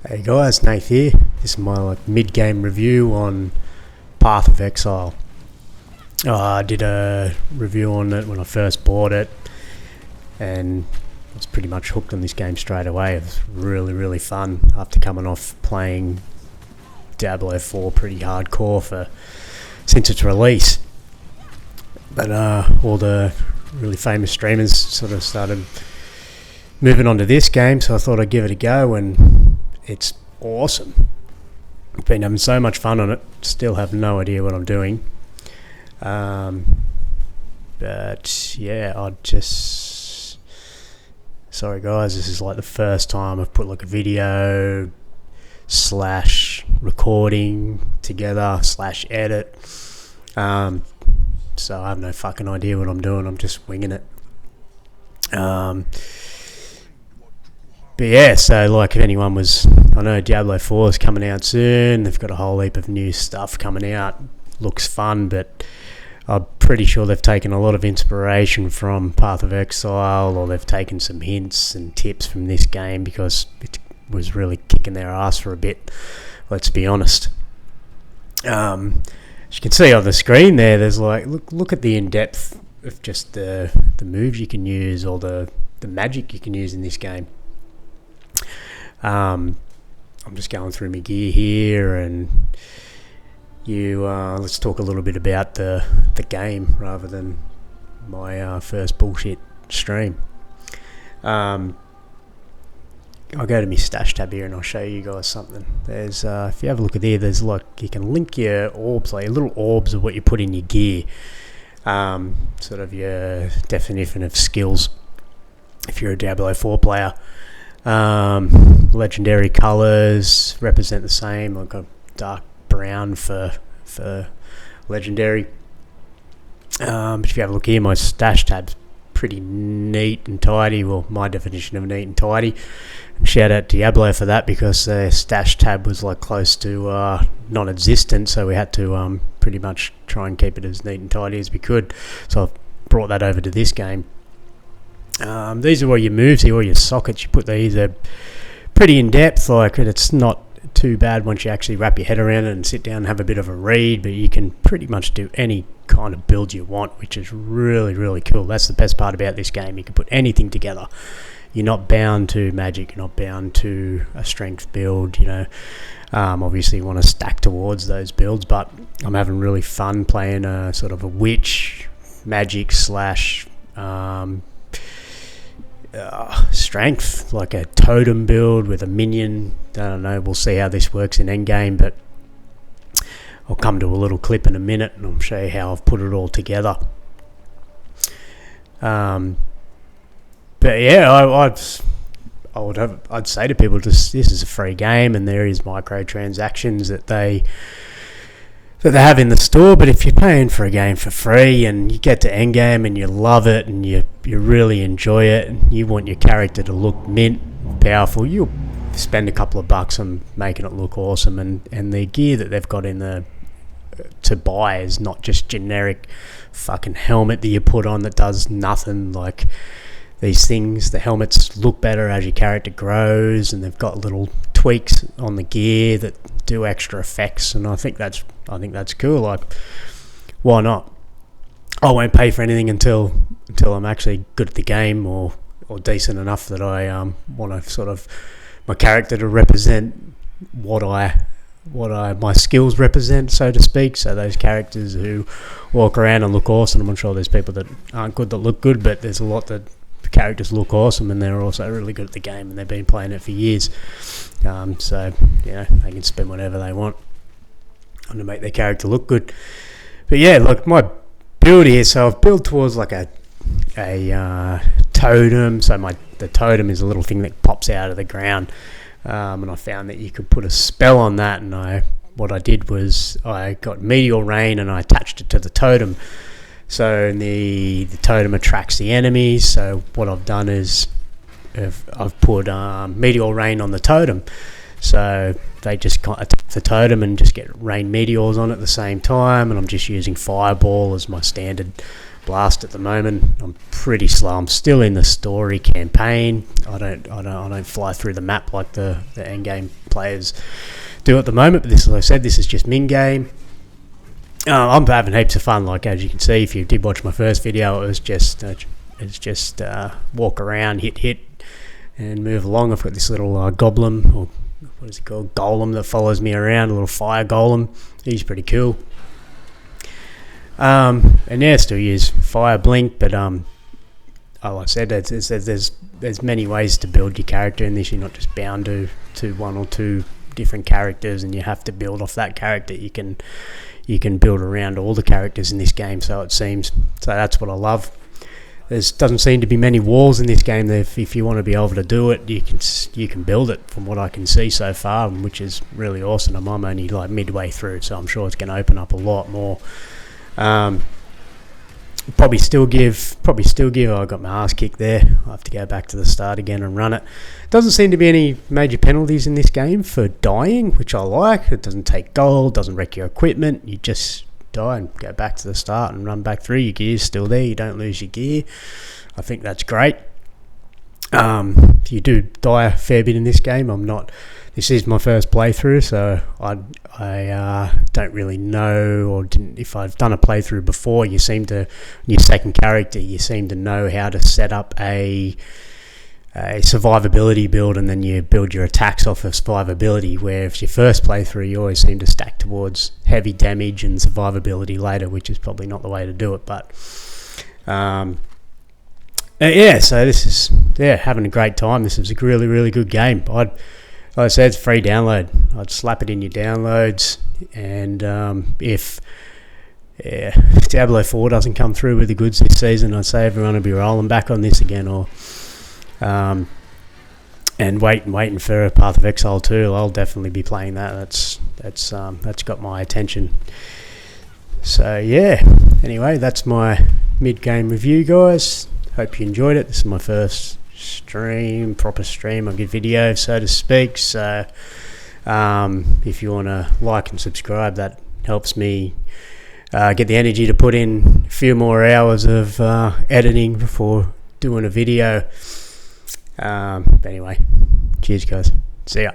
Hey guys, Nate here. This is my mid-game review on Path of Exile. I did a review on it when I first bought it, and I was pretty much hooked on this game straight away. It was really fun after coming off playing Diablo 4 pretty hardcore since its release. But all the really famous streamers sort of started moving on to this game, so I thought I'd give it a go, and it's awesome. I've been having so much fun on it. Still have no idea what I'm doing. But yeah, sorry guys, this is like the first time I've put like a video / recording together / edit. So I have no fucking idea what I'm doing. I'm just winging it. But yeah, so like if anyone I know Diablo 4 is coming out soon. They've got a whole heap of new stuff coming out. Looks fun, but I'm pretty sure they've taken a lot of inspiration from Path of Exile, or they've taken some hints and tips from this game because it was really kicking their ass for a bit. Let's be honest. As you can see on the screen there, there's like look at the in-depth of just the moves you can use, or the magic you can use in this game. I'm just going through my gear here, and let's talk a little bit about the game rather than my first bullshit stream. I'll go to my stash tab here and I'll show you guys something. There's if you have a look at there, there's like you can link your orbs, like little orbs of what you put in your gear, sort of your definition of skills if you're a Diablo 4 player. Legendary colours represent the same. I've got dark brown for legendary. But if you have a look here, my stash tab's pretty neat and tidy. Well, my definition of neat and tidy. Shout out Diablo for that, because their stash tab was like close to non-existent, so we had to pretty much try and keep it as neat and tidy as we could. So I've brought that over to this game. These are all your moves here, all your sockets. You put these, they're pretty in depth. Like, it's not too bad once you actually wrap your head around it and sit down and have a bit of a read, but you can pretty much do any kind of build you want, which is really cool. That's the best part about this game. You can put anything together. You're not bound to magic, you're not bound to a strength build, obviously you want to stack towards those builds, but I'm having really fun playing a sort of a witch magic / strength, like a totem build with a minion. I don't know, we'll see how this works in endgame, but I'll come to a little clip in a minute and I'll show you how I've put it all together. But yeah, I'd say to people, this is a free game and there is microtransactions that they have in the store, but if you're paying for a game for free and you get to endgame and you love it and you really enjoy it and you want your character to look mint, powerful, you'll spend a couple of bucks on making it look awesome, and the gear that they've got in to buy is not just generic fucking helmet that you put on that does nothing. Like, these things, the helmets look better as your character grows, and they've got little tweaks on the gear that do extra effects, and I think that's cool. Like, why not? I won't pay for anything until I'm actually good at the game, or decent enough that I want to sort of my character to represent what my skills represent, so to speak. So those characters who walk around and look awesome, I'm sure there's people that aren't good that look good, but there's a lot that characters look awesome and they're also really good at the game and they've been playing it for years. So they can spend whatever they want on to make their character look good. But yeah, look, my build here, so I've built towards like a totem. So the totem is a little thing that pops out of the ground, and I found that you could put a spell on that, and what I did was I got meteor rain and I attached it to the totem. So the totem attracts the enemies. So what I've done is I've put meteor rain on the totem. So they just attack the totem and just get rain meteors on at the same time. And I'm just using fireball as my standard blast at the moment. I'm pretty slow. I'm still in the story campaign. I don't fly through the map like the end game players do at the moment. But this, as I said, this is just min game. I'm having heaps of fun. Like, as you can see, if you did watch my first video, it was just walk around, hit, and move along. I've got this little goblin, or what is it called, golem, that follows me around. A little fire golem. He's pretty cool. And yeah, still use fire blink, but like I said, there's many ways to build your character in this. You're not just bound to one or two different characters, and you have to build off that character. You can build around all the characters in this game, so it seems. So that's what I love. There doesn't seem to be many walls in this game. If you want to be able to do it, you can build it, from what I can see so far, which is really awesome. I'm only like midway through, so I'm sure it's going to open up a lot more. Probably still give. I got my ass kicked there. I have to go back to the start again and run it. Doesn't seem to be any major penalties in this game for dying, which I like. It doesn't take gold, doesn't wreck your equipment. You just die and go back to the start and run back through. Your gear's still there. You don't lose your gear. I think that's great. You do die a fair bit in this game. This is my first playthrough, so I don't really know, or if I've done a playthrough before. You seem to, your second character, you seem to know how to set up a survivability build, and then you build your attacks off of survivability, where if your first playthrough, you always seem to stack towards heavy damage and survivability later, which is probably not the way to do it. But yeah, so this is having a great time. This is a really, really good game. Like I said, it's free download. I'd slap it in your downloads, and if Diablo 4 doesn't come through with the goods this season, I'd say everyone will be rolling back on this again, or and waiting for Path of Exile 2. I'll definitely be playing that. That's got my attention. So yeah. Anyway, that's my mid-game review, guys. Hope you enjoyed it. This is my first proper stream, a good video, so to speak. So if you want to like and subscribe, that helps me get the energy to put in a few more hours of editing before doing a video. Anyway, cheers guys, see ya.